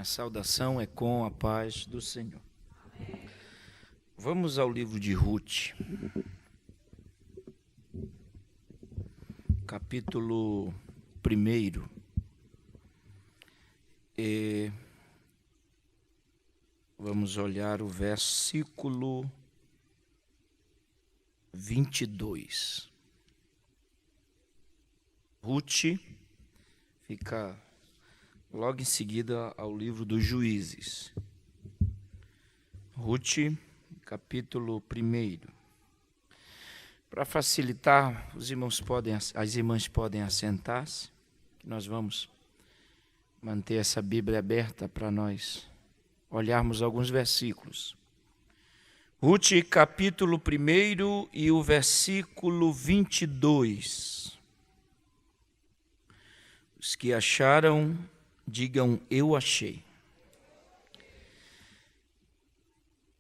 Minha saudação é com a paz do Senhor. Vamos ao livro de Ruth, capítulo 1. Vamos olhar o versículo 22. Ruth fica logo em seguida ao livro dos Juízes. Ruth, capítulo 1. Para facilitar, as irmãs podem assentar-se, que nós vamos manter essa Bíblia aberta para nós olharmos alguns versículos. Ruth, capítulo 1 e o versículo 22. Os que acharam, digam, eu achei.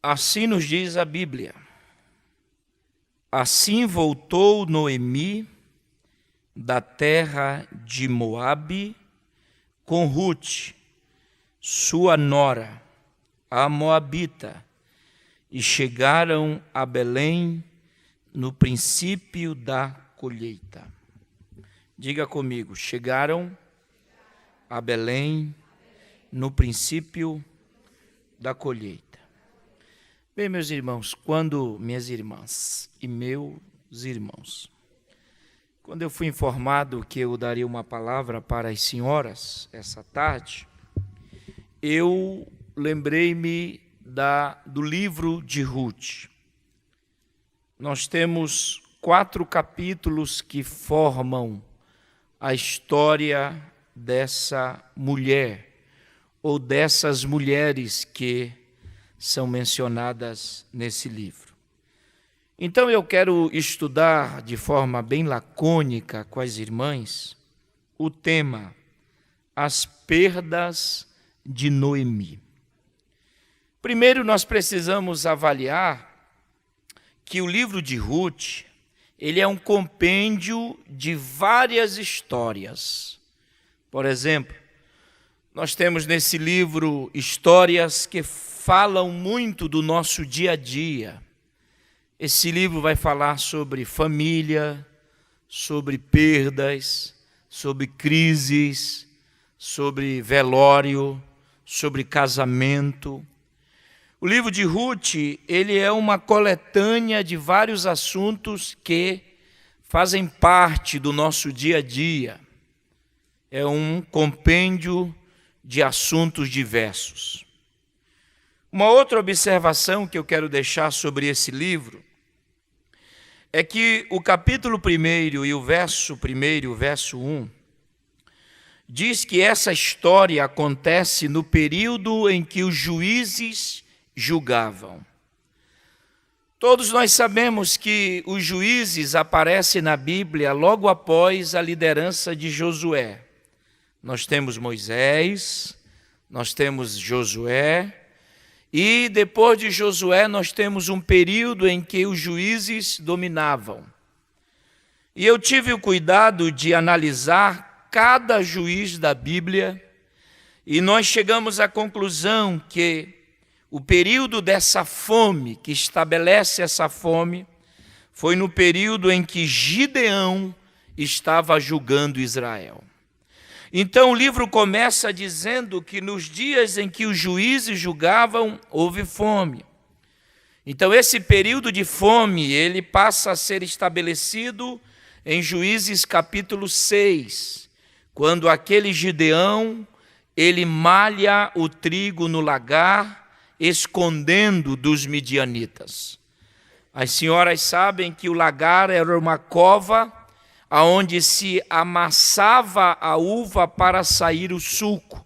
Assim nos diz a Bíblia. Assim voltou Noemi da terra de Moabe com Ruth, sua nora, a moabita, e chegaram a Belém no princípio da colheita. Diga comigo, chegaram a Belém no princípio da colheita. Bem, meus irmãos, minhas irmãs e meus irmãos, quando eu fui informado que eu daria uma palavra para as senhoras essa tarde, eu lembrei-me do livro de Ruth. Nós temos 4 capítulos que formam a história dessa mulher, ou dessas mulheres que são mencionadas nesse livro. Então eu quero estudar de forma bem lacônica com as irmãs o tema, as perdas de Noemi. Primeiro nós precisamos avaliar que o livro de Ruth, ele é um compêndio de várias histórias. Por exemplo, nós temos nesse livro histórias que falam muito do nosso dia a dia. Esse livro vai falar sobre família, sobre perdas, sobre crises, sobre velório, sobre casamento. O livro de Ruth, ele é uma coletânea de vários assuntos que fazem parte do nosso dia a dia. É um compêndio de assuntos diversos. Uma outra observação que eu quero deixar sobre esse livro é que o capítulo 1 e o verso 1, o verso 1, diz que essa história acontece no período em que os juízes julgavam. Todos nós sabemos que os juízes aparecem na Bíblia logo após a liderança de Josué. Nós temos Moisés, nós temos Josué, e depois de Josué nós temos um período em que os juízes dominavam. E eu tive o cuidado de analisar cada juiz da Bíblia, e nós chegamos à conclusão que o período dessa fome, que estabelece essa fome, foi no período em que Gideão estava julgando Israel. Então o livro começa dizendo que nos dias em que os juízes julgavam, houve fome. Então esse período de fome, ele passa a ser estabelecido em Juízes capítulo 6, quando aquele Gideão, ele malha o trigo no lagar, escondendo dos midianitas. As senhoras sabem que o lagar era uma cova aonde se amassava a uva para sair o suco.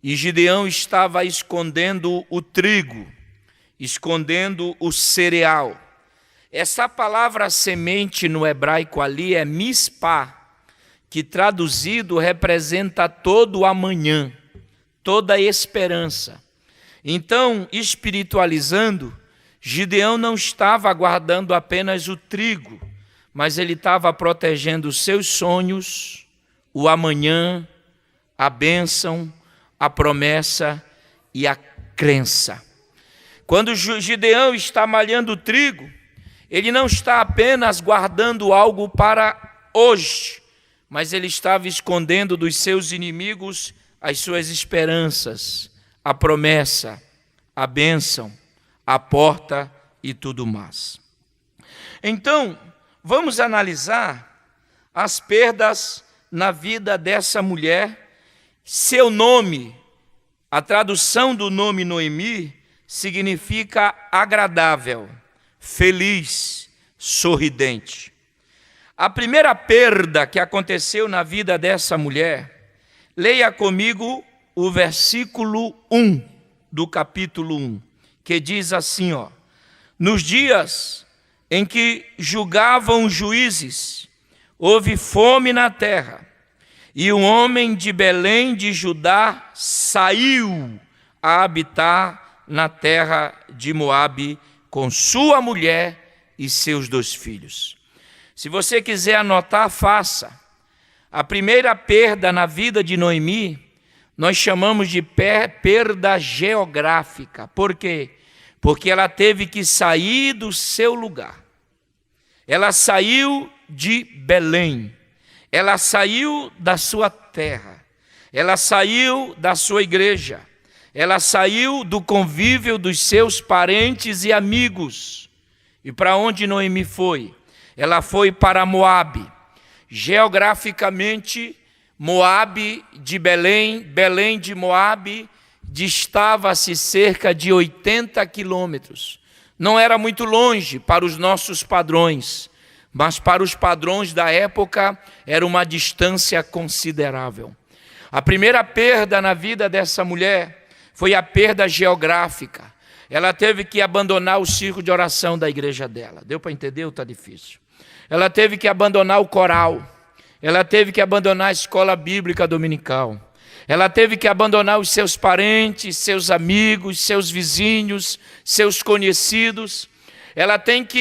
E Gideão estava escondendo o trigo, escondendo o cereal. Essa palavra semente no hebraico ali é mispá, que traduzido representa todo o amanhã, toda a esperança. Então, espiritualizando, Gideão não estava aguardando apenas o trigo, mas ele estava protegendo os seus sonhos, o amanhã, a bênção, a promessa e a crença. Quando Gideão está malhando trigo, ele não está apenas guardando algo para hoje, mas ele estava escondendo dos seus inimigos as suas esperanças, a promessa, a bênção, a porta e tudo mais. Então, vamos analisar as perdas na vida dessa mulher. Seu nome, a tradução do nome Noemi, significa agradável, feliz, sorridente. A primeira perda que aconteceu na vida dessa mulher, leia comigo o versículo 1 do capítulo 1, que diz assim, ó: nos dias em que julgavam os juízes, houve fome na terra, e um homem de Belém de Judá saiu a habitar na terra de Moabe com sua mulher e seus 2 filhos. Se você quiser anotar, faça. A primeira perda na vida de Noemi, nós chamamos de perda geográfica. Por quê? Porque ela teve que sair do seu lugar. Ela saiu de Belém. Ela saiu da sua terra. Ela saiu da sua igreja. Ela saiu do convívio dos seus parentes e amigos. E para onde Noemi foi? Ela foi para Moabe. Geograficamente, Moabe de Belém, Belém de Moabe, distava-se cerca de 80 quilômetros. Não era muito longe para os nossos padrões, mas para os padrões da época era uma distância considerável. A primeira perda na vida dessa mulher foi a perda geográfica. Ela teve que abandonar o círculo de oração da igreja dela. Deu para entender ou está difícil? Ela teve que abandonar o coral. Ela teve que abandonar a escola bíblica dominical. Ela teve que abandonar os seus parentes, seus amigos, seus vizinhos, seus conhecidos. Ela teve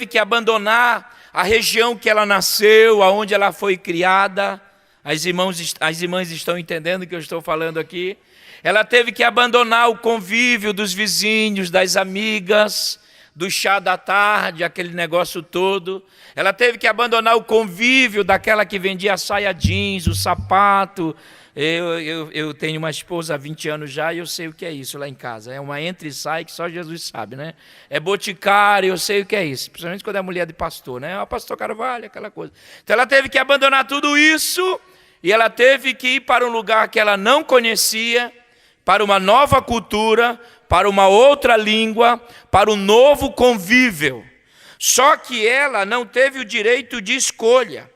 que abandonar a região que ela nasceu, aonde ela foi criada. As irmãs estão entendendo o que eu estou falando aqui? Ela teve que abandonar o convívio dos vizinhos, das amigas, do chá da tarde, aquele negócio todo. Ela teve que abandonar o convívio daquela que vendia saia jeans, o sapato. Eu tenho uma esposa há 20 anos já e eu sei o que é isso lá em casa. É uma entra e sai que só Jesus sabe, né? É boticário, eu sei o que é isso. Principalmente quando é mulher de pastor, né? O pastor Carvalho, aquela coisa. Então ela teve que abandonar tudo isso e ela teve que ir para um lugar que ela não conhecia, para uma nova cultura, para uma outra língua, para um novo convívio. Só que ela não teve o direito de escolha.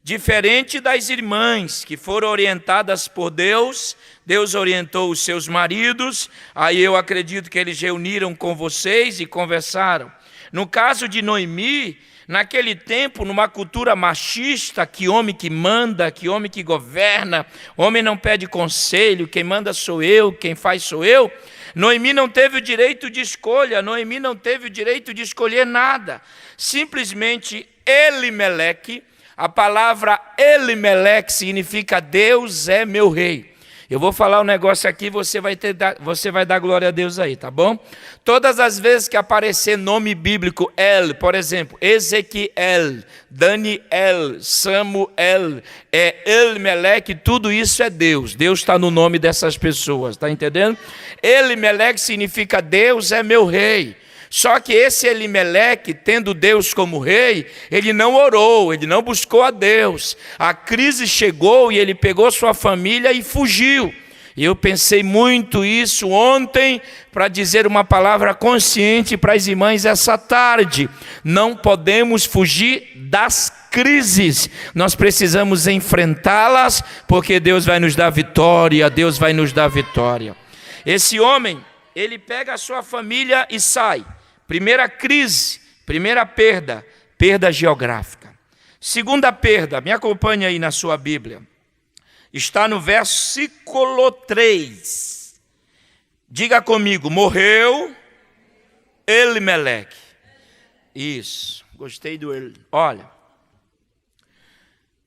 Diferente das irmãs que foram orientadas por Deus, Deus orientou os seus maridos, aí eu acredito que eles reuniram com vocês e conversaram. No caso de Noemi, naquele tempo, numa cultura machista, que homem que manda, que homem que governa, homem não pede conselho, quem manda sou eu, quem faz sou eu, Noemi não teve o direito de escolha, Noemi não teve o direito de escolher nada. Simplesmente Elimeleque, a palavra Elimeleque significa Deus é meu rei. Eu vou falar um negócio aqui, você vai dar glória a Deus aí, tá bom? Todas as vezes que aparecer nome bíblico, El, por exemplo, Ezequiel, Daniel, Samuel, Elimeleque, tudo isso é Deus. Deus está no nome dessas pessoas, tá entendendo? Elimeleque significa Deus é meu rei. Só que esse Elimeleque, tendo Deus como rei, ele não orou, ele não buscou a Deus. A crise chegou e ele pegou sua família e fugiu. E eu pensei muito isso ontem para dizer uma palavra consciente para as irmãs essa tarde. Não podemos fugir das crises. Nós precisamos enfrentá-las porque Deus vai nos dar vitória, Deus vai nos dar vitória. Esse homem, ele pega a sua família e sai. Primeira crise, primeira perda, perda geográfica. Segunda perda, me acompanhe aí na sua Bíblia. Está no versículo 3. Diga comigo, morreu Elimeleque. Isso, gostei do ele. Olha,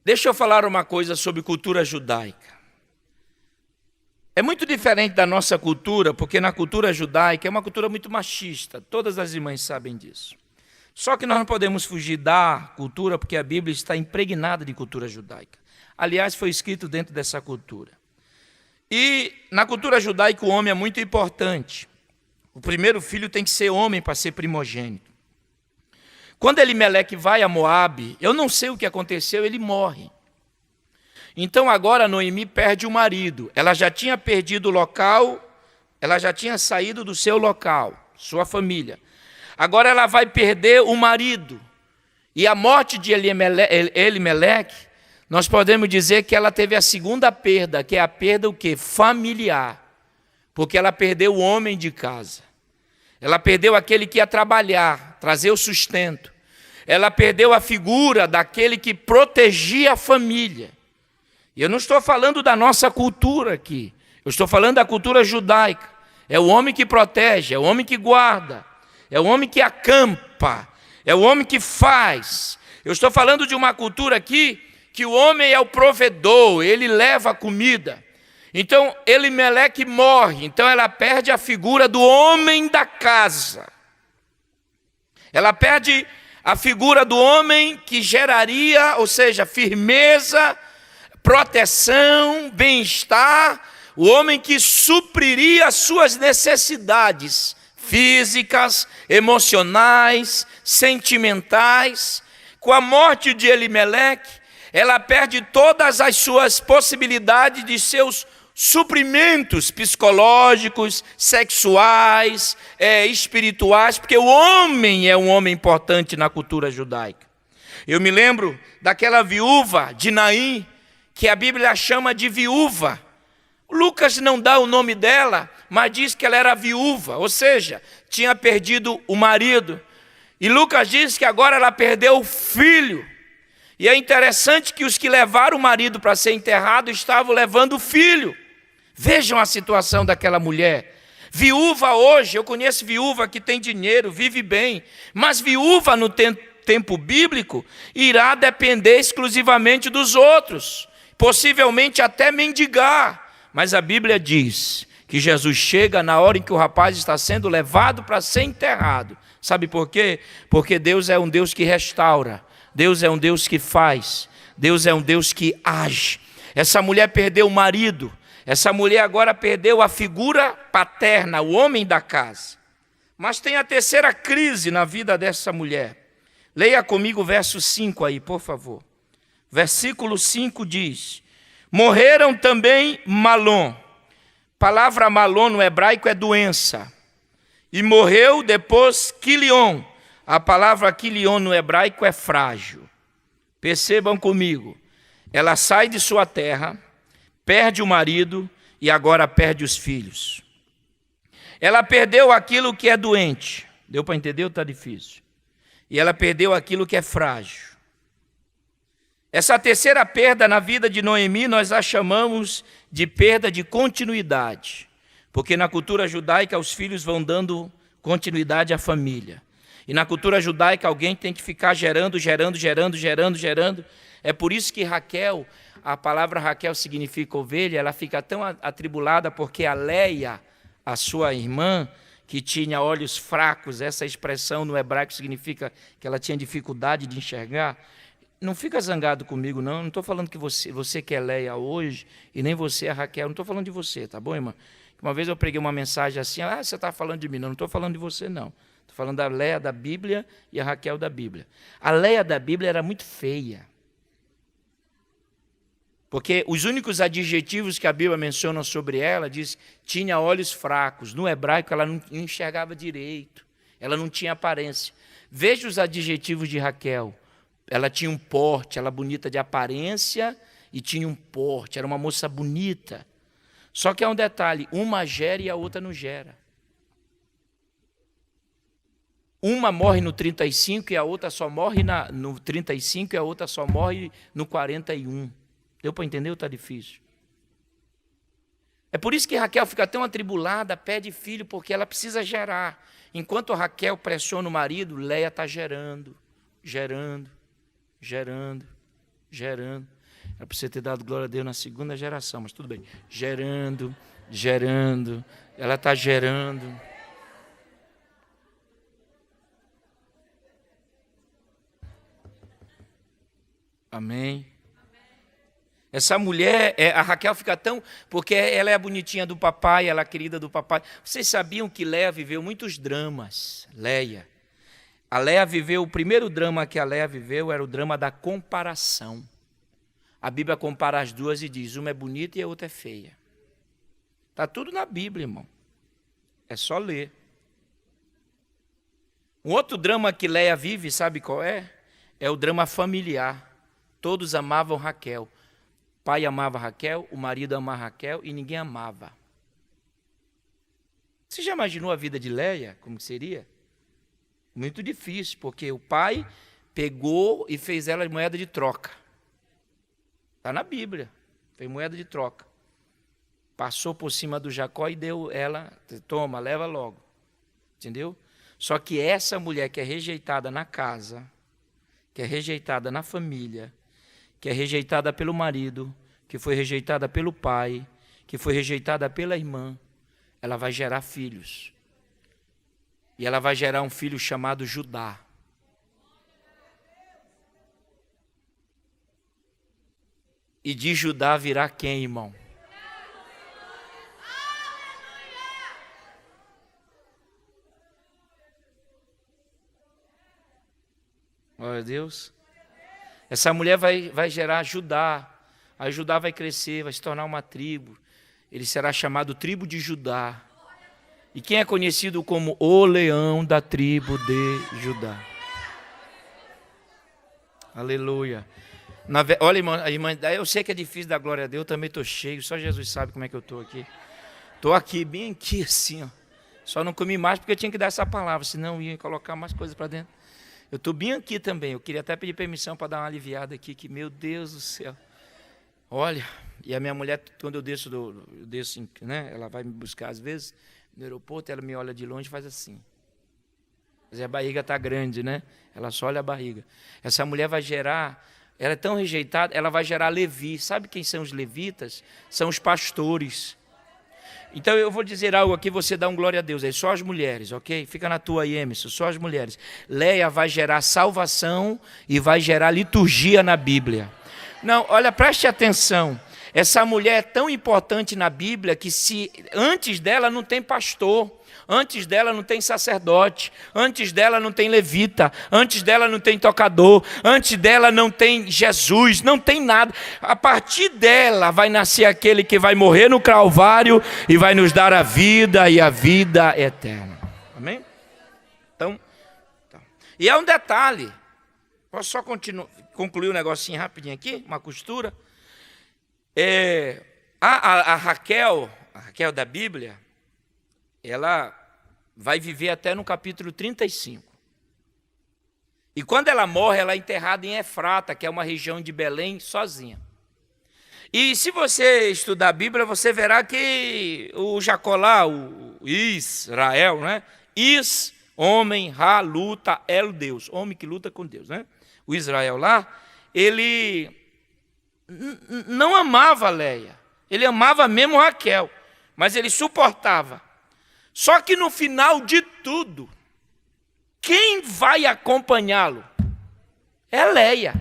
deixa eu falar uma coisa sobre cultura judaica. É muito diferente da nossa cultura, porque na cultura judaica é uma cultura muito machista. Todas as irmãs sabem disso. Só que nós não podemos fugir da cultura, porque a Bíblia está impregnada de cultura judaica. Aliás, foi escrito dentro dessa cultura. E na cultura judaica o homem é muito importante. O primeiro filho tem que ser homem para ser primogênito. Quando Elimeleque vai a Moabe, eu não sei o que aconteceu, ele morre. Então agora Noemi perde o marido. Ela já tinha perdido o local, ela já tinha saído do seu local, sua família. Agora ela vai perder o marido. E a morte de Elimeleque, nós podemos dizer que ela teve a segunda perda, que é a perda o quê? Familiar. Porque ela perdeu o homem de casa. Ela perdeu aquele que ia trabalhar, trazer o sustento. Ela perdeu a figura daquele que protegia a família. E eu não estou falando da nossa cultura aqui. Eu estou falando da cultura judaica. É o homem que protege, é o homem que guarda, é o homem que acampa, é o homem que faz. Eu estou falando de uma cultura aqui que o homem é o provedor, ele leva a comida. Então, Elimeleque morre, então ela perde a figura do homem da casa. Ela perde a figura do homem que geraria, ou seja, firmeza, proteção, bem-estar, o homem que supriria as suas necessidades físicas, emocionais, sentimentais. Com a morte de Elimeleque, ela perde todas as suas possibilidades de seus suprimentos psicológicos, sexuais, espirituais, porque o homem é um homem importante na cultura judaica. Eu me lembro daquela viúva de Naim, que a Bíblia chama de viúva. Lucas não dá o nome dela, mas diz que ela era viúva, ou seja, tinha perdido o marido. E Lucas diz que agora ela perdeu o filho. E é interessante que os que levaram o marido para ser enterrado estavam levando o filho. Vejam a situação daquela mulher. Viúva hoje, eu conheço viúva que tem dinheiro, vive bem, mas viúva no tempo bíblico irá depender exclusivamente dos outros, possivelmente até mendigar. Mas a Bíblia diz que Jesus chega na hora em que o rapaz está sendo levado para ser enterrado. Sabe por quê? Porque Deus é um Deus que restaura, Deus é um Deus que faz, Deus é um Deus que age. Essa mulher perdeu o marido, essa mulher agora perdeu a figura paterna, o homem da casa. Mas tem a terceira crise na vida dessa mulher. Leia comigo o verso 5 aí, por favor. Versículo 5 diz: morreram também Malom. Palavra Malom no hebraico é doença. E morreu depois Quilion. A palavra Quilion no hebraico é frágil. Percebam comigo. Ela sai de sua terra, perde o marido e agora perde os filhos. Ela perdeu aquilo que é doente. Deu para entender ou está difícil? E ela perdeu aquilo que é frágil. Essa terceira perda na vida de Noemi nós a chamamos de perda de continuidade. Porque na cultura judaica os filhos vão dando continuidade à família. E na cultura judaica alguém tem que ficar gerando. É por isso que Raquel, a palavra Raquel significa ovelha, ela fica tão atribulada porque a Leia, a sua irmã, que tinha olhos fracos, essa expressão no hebraico significa que ela tinha dificuldade de enxergar. Não fica zangado comigo, não estou falando que você que é Leia hoje, e nem você é Raquel, não estou falando de você, tá bom, irmã? Uma vez eu preguei uma mensagem assim, você está falando de mim, não estou falando de você, não. Estou falando da Leia da Bíblia e a Raquel da Bíblia. A Leia da Bíblia era muito feia. Porque os únicos adjetivos que a Bíblia menciona sobre ela, diz, tinha olhos fracos. No hebraico ela não enxergava direito, ela não tinha aparência. Veja os adjetivos de Raquel. Ela tinha um porte, ela bonita de aparência e tinha um porte, era uma moça bonita. Só que há um detalhe, uma gera e a outra não gera. Uma morre no 35 e a outra só morre no 35 e a outra só morre no 41. Deu para entender ou está difícil? É por isso que Raquel fica tão atribulada, pede filho, porque ela precisa gerar. Enquanto Raquel pressiona o marido, Leia está gerando. Era para você ter dado glória a Deus na segunda geração, mas tudo bem. Gerando. Gerando. Ela está gerando. Amém. Essa mulher, a Raquel fica tão... Porque ela é a bonitinha do papai, ela é a querida do papai. Vocês sabiam que Léia viveu muitos dramas? Léia. A Léia viveu, o primeiro drama que a Léia viveu era o drama da comparação. A Bíblia compara as duas e diz, uma é bonita e a outra é feia. Está tudo na Bíblia, irmão. É só ler. Um outro drama que Léia vive, sabe qual é? É o drama familiar. Todos amavam Raquel. O pai amava Raquel, o marido amava Raquel e ninguém amava. Você já imaginou a vida de Léia? Como seria? Muito difícil, porque o pai pegou e fez ela moeda de troca. Está na Bíblia. Fez moeda de troca. Passou por cima do Jacó e deu ela, toma, leva logo. Entendeu? Só que essa mulher que é rejeitada na casa, que é rejeitada na família, que é rejeitada pelo marido, que foi rejeitada pelo pai, que foi rejeitada pela irmã, ela vai gerar filhos. E ela vai gerar um filho chamado Judá. E de Judá virá quem, irmão? Glória a Deus. Essa mulher vai gerar Judá. Aí Judá vai crescer, vai se tornar uma tribo. Ele será chamado tribo de Judá. E quem é conhecido como o leão da tribo de Judá? Aleluia. Olha, irmã, eu sei que é difícil dar glória a Deus, eu também estou cheio, só Jesus sabe como é que eu estou aqui. Estou aqui, bem aqui assim, ó. Só não comi mais porque eu tinha que dar essa palavra, senão eu ia colocar mais coisas para dentro. Eu estou bem aqui também, eu queria até pedir permissão para dar uma aliviada aqui, que meu Deus do céu. Olha, e a minha mulher, quando eu desço, né, ela vai me buscar às vezes, no aeroporto, ela me olha de longe e faz assim. Mas a barriga está grande, né? Ela só olha a barriga. Essa mulher vai gerar, ela é tão rejeitada, ela vai gerar Levi. Sabe quem são os levitas? São os pastores. Então eu vou dizer algo aqui, você dá um glória a Deus aí, só as mulheres, ok? Fica na tua aí, Emerson, só as mulheres. Léia vai gerar salvação e vai gerar liturgia na Bíblia. Não, olha, preste atenção. Essa mulher é tão importante na Bíblia que antes dela não tem pastor, antes dela não tem sacerdote, antes dela não tem levita, antes dela não tem tocador, antes dela não tem Jesus, não tem nada. A partir dela vai nascer aquele que vai morrer no Calvário e vai nos dar a vida e a vida eterna. Amém? Então, e é um detalhe, posso só concluir um negocinho rapidinho aqui, uma costura? A Raquel da Bíblia, ela vai viver até no capítulo 35. E quando ela morre, ela é enterrada em Efrata, que é uma região de Belém, sozinha. E se você estudar a Bíblia, você verá que o Jacó lá, o Israel, né? Homem, Ra, luta, El, Deus. Homem que luta com Deus, né? O Israel lá, ele não amava Léia. Ele amava mesmo Raquel, mas ele suportava. Só que no final de tudo, quem vai acompanhá-lo? É Léia.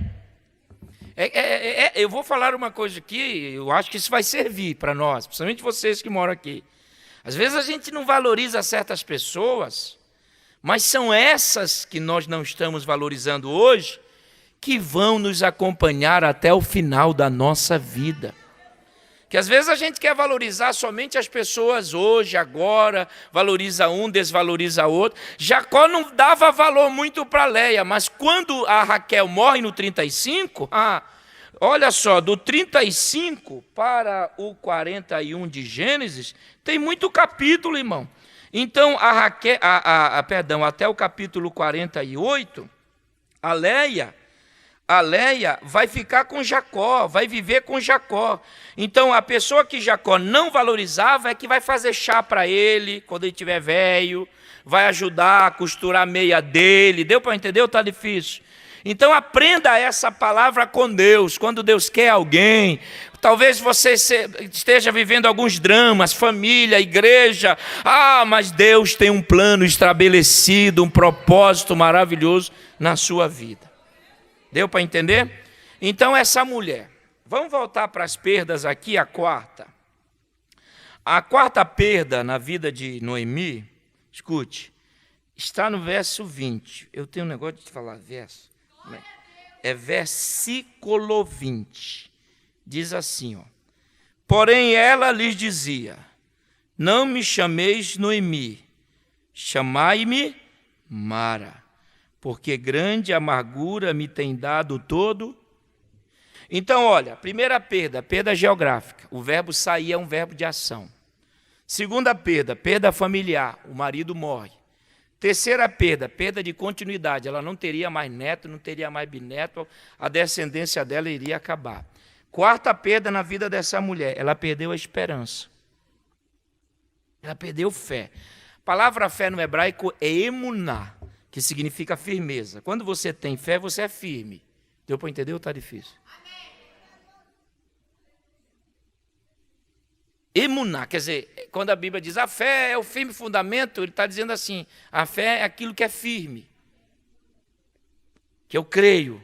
Eu vou falar uma coisa aqui, eu acho que isso vai servir para nós, principalmente vocês que moram aqui. Às vezes a gente não valoriza certas pessoas, mas são essas que nós não estamos valorizando hoje, que vão nos acompanhar até o final da nossa vida. Que às vezes a gente quer valorizar somente as pessoas hoje, agora, valoriza um, desvaloriza outro. Jacó não dava valor muito para Léia, mas quando a Raquel morre no 35, olha só, do 35 para o 41 de Gênesis, tem muito capítulo, irmão. Então, até o capítulo 48, a Léia vai ficar com Jacó, vai viver com Jacó. Então, a pessoa que Jacó não valorizava é que vai fazer chá para ele, quando ele estiver velho, vai ajudar a costurar a meia dele. Deu para entender ou está difícil? Então aprenda essa palavra com Deus. Quando Deus quer alguém, talvez você esteja vivendo alguns dramas, família, igreja. Mas Deus tem um plano estabelecido, um propósito maravilhoso na sua vida. Deu para entender? Então essa mulher, vamos voltar para as perdas aqui, a quarta. A quarta perda na vida de Noemi, escute, está no verso 20. Eu tenho um negócio de te falar verso. É versículo 20. Diz assim, ó. Porém ela lhes dizia: não me chameis Noemi, chamai-me Mara, porque grande amargura me tem dado todo. Então, olha, primeira perda, perda geográfica. O verbo sair é um verbo de ação. Segunda perda, perda familiar. O marido morre. Terceira perda, perda de continuidade. Ela não teria mais neto, não teria mais bisneto, a descendência dela iria acabar. Quarta perda na vida dessa mulher, ela perdeu a esperança. Ela perdeu fé. A palavra fé no hebraico é emuná, que significa firmeza. Quando você tem fé, você é firme. Deu para entender ou está difícil? Emuná, quer dizer, quando a Bíblia diz a fé é o firme fundamento, ele está dizendo assim, a fé é aquilo que é firme, que eu creio,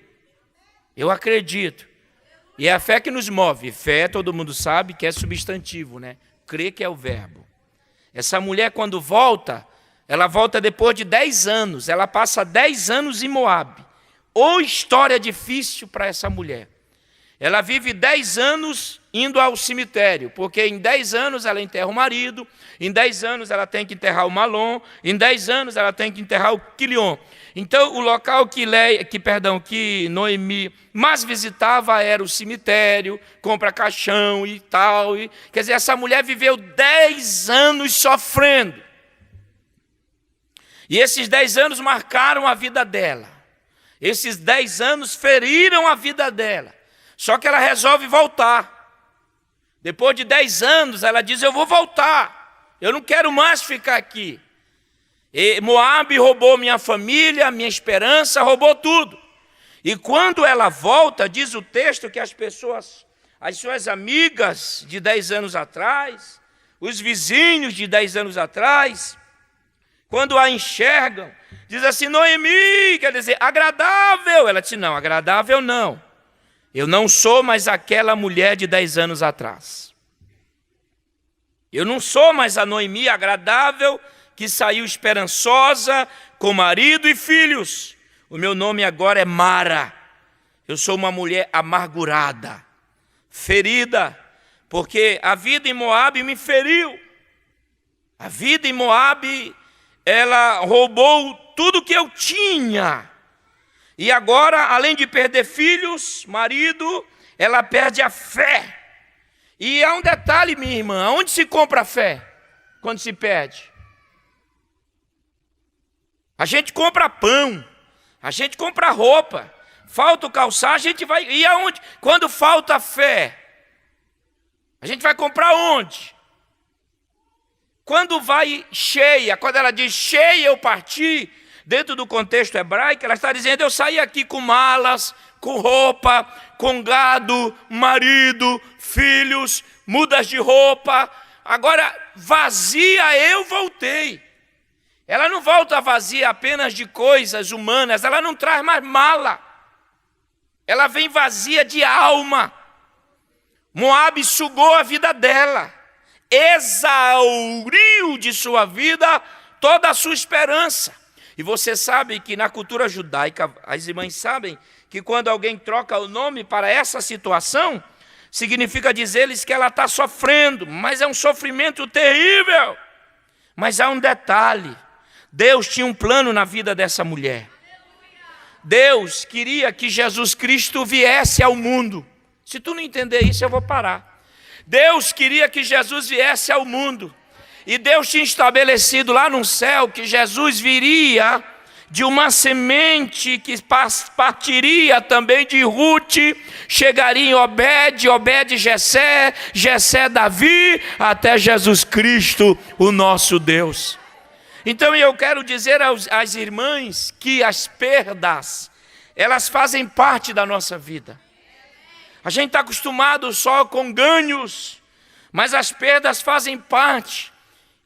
eu acredito, e é a fé que nos move. Fé, todo mundo sabe que é substantivo, né? Crer que é o verbo. Essa mulher quando volta, ela volta depois de 10 anos, ela passa 10 anos em Moabe. Ou história difícil para essa mulher. Ela vive 10 anos indo ao cemitério, porque em 10 anos ela enterra o marido, em 10 anos ela tem que enterrar o Malom, em 10 anos ela tem que enterrar o Quilion. Então, o local que Noemi mais visitava era o cemitério, compra caixão e tal. Quer dizer, essa mulher viveu 10 anos sofrendo. E esses 10 anos marcaram a vida dela. Esses 10 anos feriram a vida dela. Só que ela resolve voltar. Depois de 10 anos, ela diz: eu vou voltar. Eu não quero mais ficar aqui. E Moabe roubou minha família, minha esperança, roubou tudo. E quando ela volta, diz o texto que as suas amigas de 10 anos atrás, os vizinhos de 10 anos atrás, quando a enxergam, diz assim: Noemi, quer dizer, agradável. Ela disse: não, agradável não. Eu não sou mais aquela mulher de 10 anos atrás. Eu não sou mais a Noemi agradável que saiu esperançosa com marido e filhos. O meu nome agora é Mara. Eu sou uma mulher amargurada, ferida, porque a vida em Moabe me feriu. A vida em Moabe, ela roubou tudo que eu tinha. E agora, além de perder filhos, marido, ela perde a fé. E há um detalhe, minha irmã: onde se compra a fé quando se perde? A gente compra pão, a gente compra roupa, falta o calçar, a gente vai... E aonde? Quando falta a fé, a gente vai comprar onde? Quando vai cheia, quando ela diz cheia eu parti, dentro do contexto hebraico, ela está dizendo: eu saí aqui com malas, com roupa, com gado, marido, filhos, mudas de roupa. Agora, vazia eu voltei. Ela não volta vazia apenas de coisas humanas, ela não traz mais mala. Ela vem vazia de alma. Moabe sugou a vida dela, exauriu de sua vida toda a sua esperança. E você sabe que na cultura judaica, as irmãs sabem que quando alguém troca o nome para essa situação, significa dizer-lhes que ela está sofrendo, mas é um sofrimento terrível. Mas há um detalhe: Deus tinha um plano na vida dessa mulher. Deus queria que Jesus Cristo viesse ao mundo. Se tu não entender isso, eu vou parar. Deus queria que Jesus viesse ao mundo. E Deus tinha estabelecido lá no céu que Jesus viria de uma semente que partiria também de Ruth, chegaria em Obed, Obed Jessé, Jessé Davi, até Jesus Cristo, o nosso Deus. Então eu quero dizer às irmãs que as perdas, elas fazem parte da nossa vida. A gente está acostumado só com ganhos, mas as perdas fazem parte.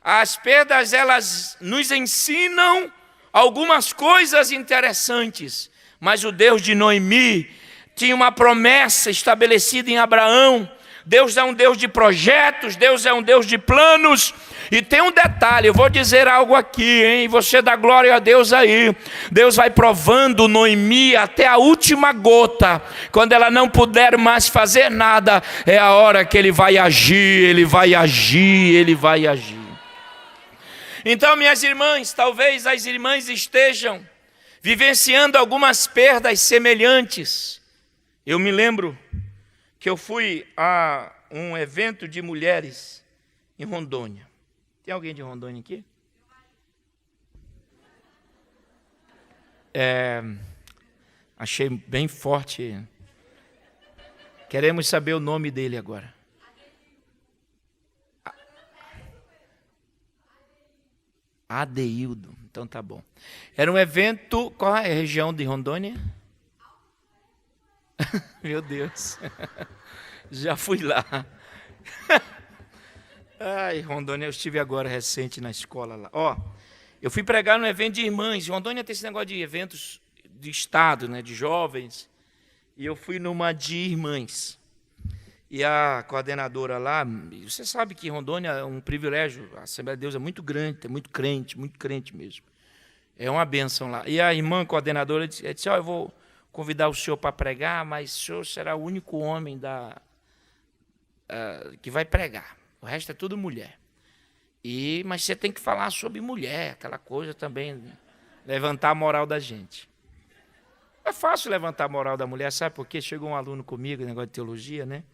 As perdas, elas nos ensinam algumas coisas interessantes, mas o Deus de Noemi tinha uma promessa estabelecida em Abraão. Deus é um Deus de projetos, Deus é um Deus de planos. E tem um detalhe, eu vou dizer algo aqui, hein? Você dá glória a Deus aí. Deus vai provando Noemi até a última gota. Quando ela não puder mais fazer nada, é a hora que Ele vai agir, Ele vai agir, Ele vai agir. Então, minhas irmãs, talvez as irmãs estejam vivenciando algumas perdas semelhantes. Eu me lembro que eu fui a um evento de mulheres em Rondônia. Tem alguém de Rondônia aqui? Achei bem forte. Queremos saber o nome dele agora. Adeildo, então tá bom. Era um evento, qual é a região de Rondônia? Meu Deus, já fui lá. Ai, Rondônia, eu estive agora recente na escola lá. Eu fui pregar no evento de irmãs. Rondônia tem esse negócio de eventos de estado, né, de jovens. E eu fui numa de irmãs. E a coordenadora lá, você sabe que Rondônia é um privilégio, a Assembleia de Deus é muito grande, tem muito crente mesmo. É uma bênção lá. E a irmã coordenadora disse, eu vou convidar o senhor para pregar, mas o senhor será o único homem que vai pregar. O resto é tudo mulher. Mas você tem que falar sobre mulher, aquela coisa também, levantar a moral da gente. É fácil levantar a moral da mulher, sabe por quê? Chegou um aluno comigo, negócio de teologia, né?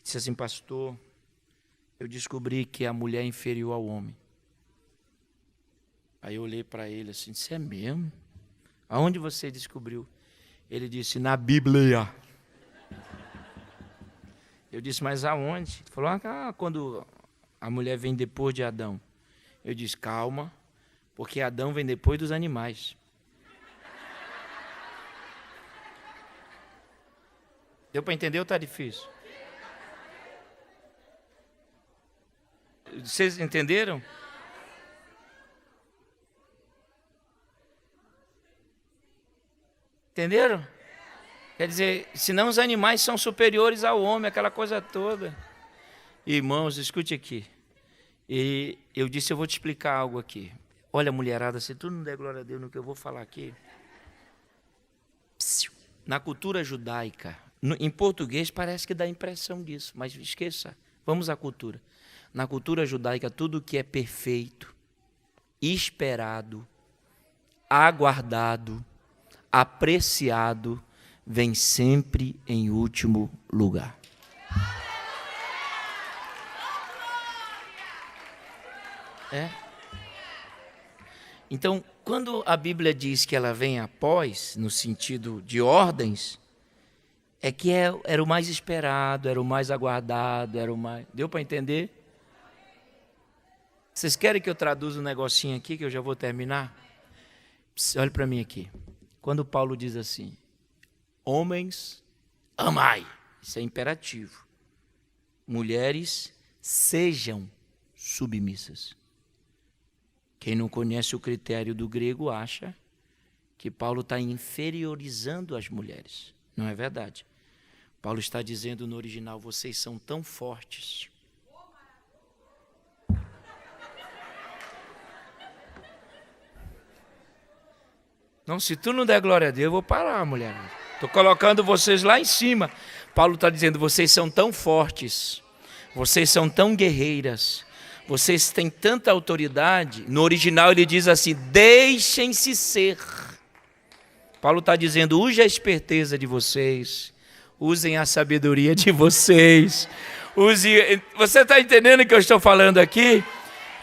Disse assim, pastor, eu descobri que a mulher é inferior ao homem. Aí eu olhei para ele assim, disse, é mesmo? Aonde você descobriu? Ele disse, na Bíblia. Eu disse, mas aonde? Ele falou, quando a mulher vem depois de Adão. Eu disse, calma, porque Adão vem depois dos animais. Deu para entender ou está difícil? Vocês entenderam? Entenderam? Quer dizer, senão os animais são superiores ao homem, aquela coisa toda. Irmãos, escute aqui. E eu disse, eu vou te explicar algo aqui. Olha, mulherada, se tu não der glória a Deus no que eu vou falar aqui. Na cultura judaica, em português parece que dá a impressão disso, mas esqueça, vamos à cultura. Na cultura judaica, tudo que é perfeito, esperado, aguardado, apreciado, vem sempre em último lugar. Então, quando a Bíblia diz que ela vem após, no sentido de ordens, é que era o mais esperado, era o mais aguardado, era o mais... Deu para entender? Vocês querem que eu traduza um negocinho aqui, que eu já vou terminar? Olha para mim aqui. Quando Paulo diz assim, homens, amai. Isso é imperativo. Mulheres, sejam submissas. Quem não conhece o critério do grego acha que Paulo está inferiorizando as mulheres. Não é verdade. Paulo está dizendo no original, vocês são tão fortes. Não, se tu não der glória a Deus, eu vou parar, mulher. Estou colocando vocês lá em cima. Paulo está dizendo, vocês são tão fortes, vocês são tão guerreiras, vocês têm tanta autoridade. No original ele diz assim, deixem-se ser. Paulo está dizendo, use a esperteza de vocês, usem a sabedoria de vocês. Você está entendendo o que eu estou falando aqui?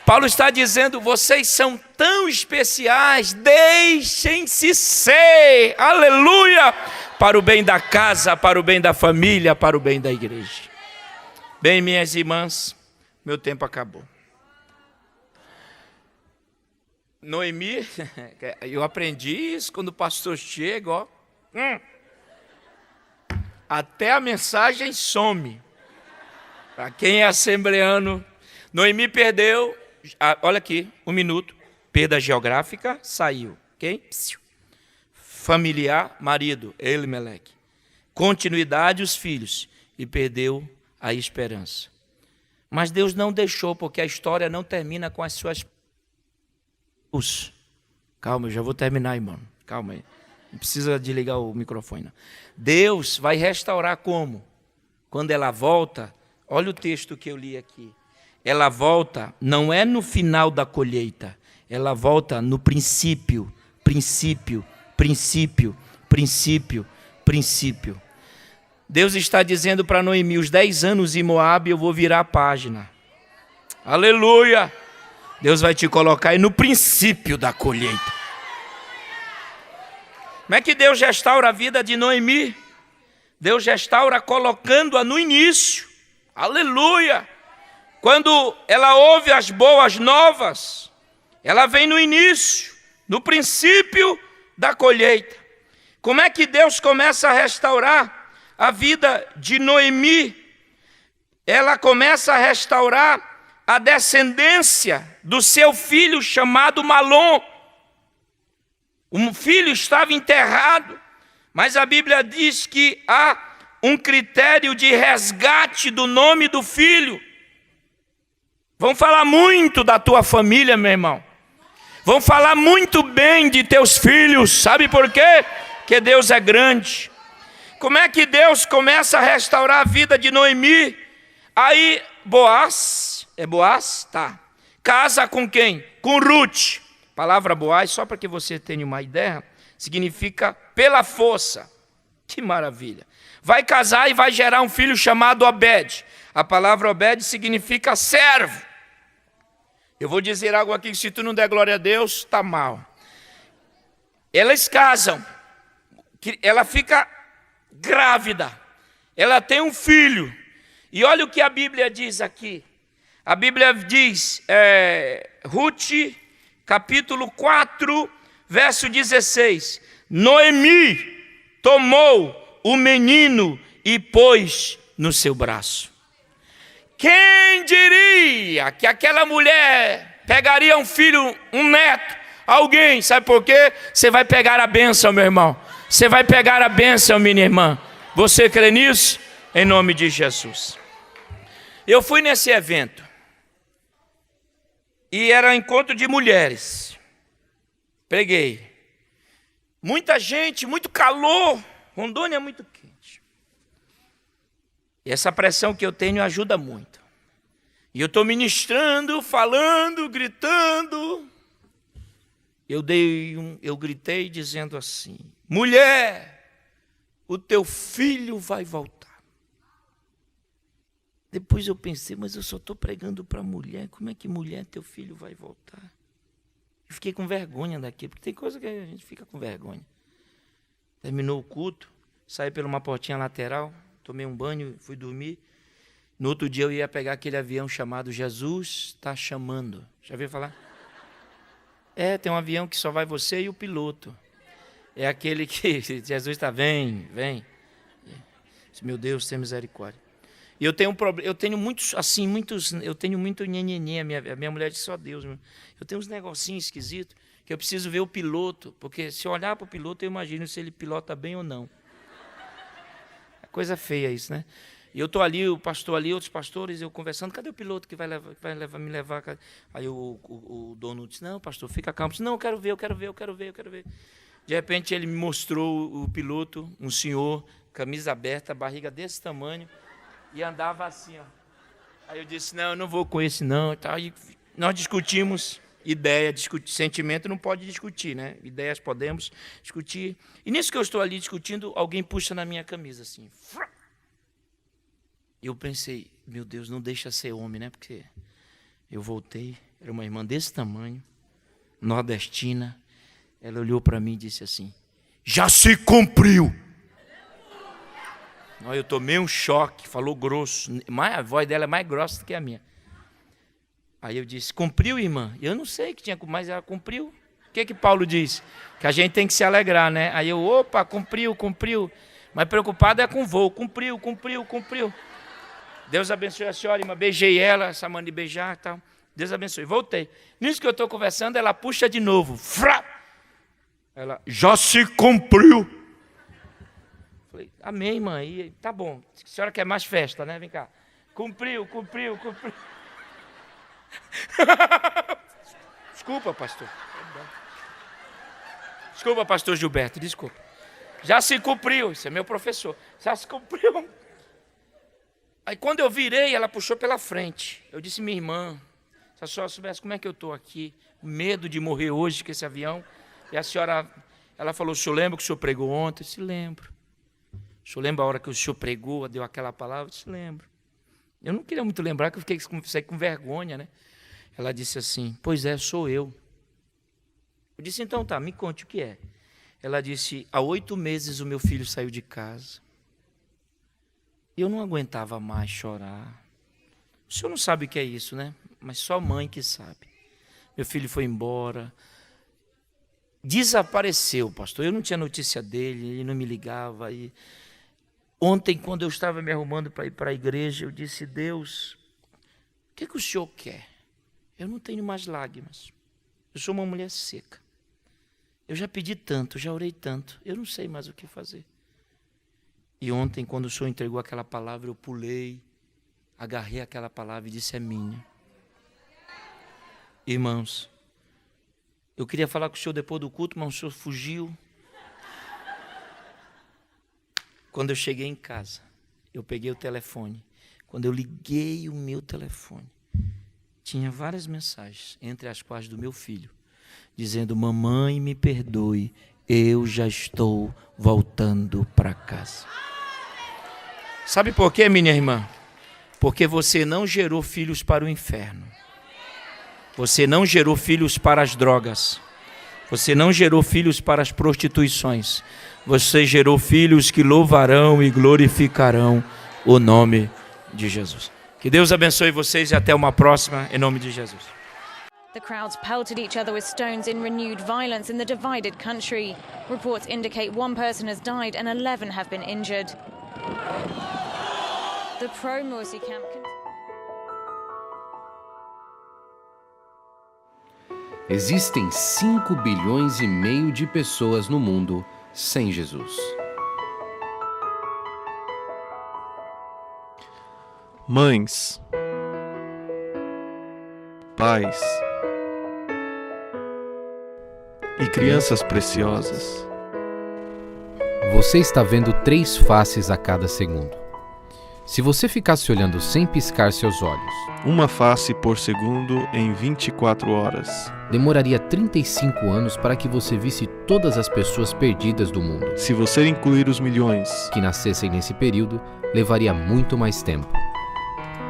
Paulo está dizendo, vocês são tão especiais, deixem-se ser, aleluia, para o bem da casa, para o bem da família, para o bem da igreja. Bem, minhas irmãs, meu tempo acabou. Noemi, eu aprendi isso quando o pastor chega, Até a mensagem some. Para quem é assembleano, Noemi perdeu, olha aqui, 1 minuto, perda geográfica, saiu, ok? Familiar, marido, Elimeleque. Continuidade, os filhos, e perdeu a esperança. Mas Deus não deixou, porque a história não termina com as suas... Calma, eu já vou terminar, irmão, calma aí. Não precisa desligar o microfone, não. Deus vai restaurar como? Quando ela volta, olha o texto que eu li aqui. Ela volta, não é no final da colheita, ela volta no princípio. Deus está dizendo para Noemi, os 10 anos em Moabe eu vou virar a página. Aleluia! Deus vai te colocar aí no princípio da colheita. Como é que Deus restaura a vida de Noemi? Deus restaura colocando-a no início. Aleluia! Quando ela ouve as boas novas, ela vem no início, no princípio da colheita. Como é que Deus começa a restaurar a vida de Noemi? Ela começa a restaurar a descendência do seu filho chamado Malom. Um filho estava enterrado, mas a Bíblia diz que há um critério de resgate do nome do filho. Vão falar muito da tua família, meu irmão. Vão falar muito bem de teus filhos. Sabe por quê? Porque Deus é grande. Como é que Deus começa a restaurar a vida de Noemi? Aí Boaz, é Boaz? Tá. Casa com quem? Com Ruth. A palavra Boaz, só para que você tenha uma ideia, significa pela força. Que maravilha. Vai casar e vai gerar um filho chamado Obed. A palavra Obed significa servo. Eu vou dizer algo aqui que se tu não der glória a Deus, está mal. Elas casam. Ela fica grávida. Ela tem um filho. E olha o que a Bíblia diz aqui. A Bíblia diz, Ruth, capítulo 4, verso 16. Noemi tomou o menino e pôs no seu braço. Quem diria que aquela mulher pegaria um filho, um neto, alguém? Sabe por quê? Você vai pegar a bênção, meu irmão. Você vai pegar a bênção, minha irmã. Você crê nisso? Em nome de Jesus. Eu fui nesse evento. E era um encontro de mulheres. Preguei. Muita gente, muito calor. Rondônia é muito quente. E essa pressão que eu tenho ajuda muito. E eu estou ministrando, falando, gritando. Eu gritei dizendo assim: mulher, o teu filho vai voltar. Depois eu pensei, mas eu só estou pregando para mulher. Como é que mulher, teu filho vai voltar? Eu fiquei com vergonha daqui, porque tem coisa que a gente fica com vergonha. Terminou o culto, saí por uma portinha lateral, tomei um banho, fui dormir. No outro dia eu ia pegar aquele avião chamado Jesus está chamando. Já ouviu falar? Tem um avião que só vai você e o piloto. É aquele que Jesus está, vem. Meu Deus, tem misericórdia. E eu tenho muitos, eu tenho muito nhenhenhê. A minha mulher disse, só Deus. Eu tenho uns negocinhos esquisitos que eu preciso ver o piloto, porque se eu olhar para o piloto, eu imagino se ele pilota bem ou não. É coisa feia isso, né? E eu estou ali, o pastor ali, outros pastores, eu conversando, cadê o piloto que vai me levar? Aí o dono disse, não, pastor, fica calmo. Eu disse, não, eu quero ver. De repente ele me mostrou o piloto, um senhor, camisa aberta, barriga desse tamanho, e andava assim, ó. Aí eu disse, não, eu não vou com esse não. Aí nós discutimos ideia, sentimento não pode discutir, né? Ideias podemos discutir. E nisso que eu estou ali discutindo, alguém puxa na minha camisa assim. E eu pensei, meu Deus, não deixa ser homem, né? Porque eu voltei, era uma irmã desse tamanho, nordestina. Ela olhou para mim e disse assim, já se cumpriu. Eu tomei um choque, falou grosso. A voz dela é mais grossa do que a minha. Aí eu disse, cumpriu, irmã? Eu não sei que tinha, mas ela cumpriu. O que Paulo diz? Que a gente tem que se alegrar, né? Aí eu, opa, cumpriu. Mas preocupado é com o voo. Cumpriu. Deus abençoe a senhora, irmã. Beijei ela, essa mãe de beijar e tal. Deus abençoe. Voltei. Nisso que eu estou conversando, ela puxa de novo. Frá! Ela, já se cumpriu. Falei, amém, mãe. Tá bom. A senhora quer mais festa, né? Vem cá. Cumpriu. Desculpa, pastor. Desculpa, pastor Gilberto, desculpa. Já se cumpriu, esse é meu professor. Já se cumpriu. Aí quando eu virei, ela puxou pela frente. Eu disse, minha irmã, se a senhora soubesse como é que eu estou aqui, medo de morrer hoje com esse avião. E a senhora, ela falou, o senhor lembra que o senhor pregou ontem? Eu disse, lembro. O senhor lembra a hora que o senhor pregou, deu aquela palavra? Eu disse, lembro. Eu não queria muito lembrar, que eu fiquei com vergonha, né? Ela disse assim, pois é, sou eu. Eu disse, então tá, me conte o que é. Ela disse, há 8 meses o meu filho saiu de casa. Eu não aguentava mais chorar. O senhor não sabe o que é isso, né? Mas só mãe que sabe. Meu filho foi embora. Desapareceu, pastor. Eu não tinha notícia dele, ele não me ligava. E ontem, quando eu estava me arrumando para ir para a igreja, eu disse, Deus, o que o senhor quer? Eu não tenho mais lágrimas. Eu sou uma mulher seca. Eu já pedi tanto, já orei tanto. Eu não sei mais o que fazer. E ontem, quando o senhor entregou aquela palavra, eu pulei, agarrei aquela palavra e disse, é minha. Irmãos, eu queria falar com o senhor depois do culto, mas o senhor fugiu. Quando eu cheguei em casa, eu peguei o telefone. Quando eu liguei o meu telefone, tinha várias mensagens, entre as quais do meu filho, dizendo, mamãe, me perdoe, eu já estou voltando para casa. Sabe por quê, minha irmã? Porque você não gerou filhos para o inferno. Você não gerou filhos para as drogas. Você não gerou filhos para as prostituições. Você gerou filhos que louvarão e glorificarão o nome de Jesus. Que Deus abençoe vocês e até uma próxima, em nome de Jesus. The crowds pelted each other with stones in renewed violence in the divided country. Reports indicate 1 person has died and 11 have been injured. The pro-Morsi camp... Existem 5 bilhões e meio de pessoas no mundo sem Jesus. Mães, pais e crianças preciosas. Você está vendo 3 faces a cada segundo. Se você ficasse olhando sem piscar seus olhos, Uma face por segundo em 24 horas. demoraria 35 anos para que você visse todas as pessoas perdidas do mundo. Se você incluir os milhões, Que nascessem nesse período, levaria muito mais tempo.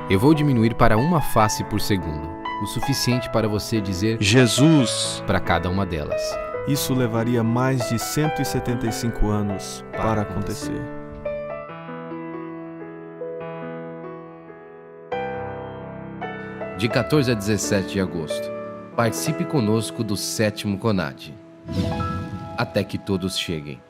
Eu vou diminuir para 1 face por segundo, o suficiente para você dizer Jesus, para cada uma delas. isso levaria mais de 175 anos para acontecer. De 14 a 17 de agosto, participe conosco do 7º CONAD. Até que todos cheguem.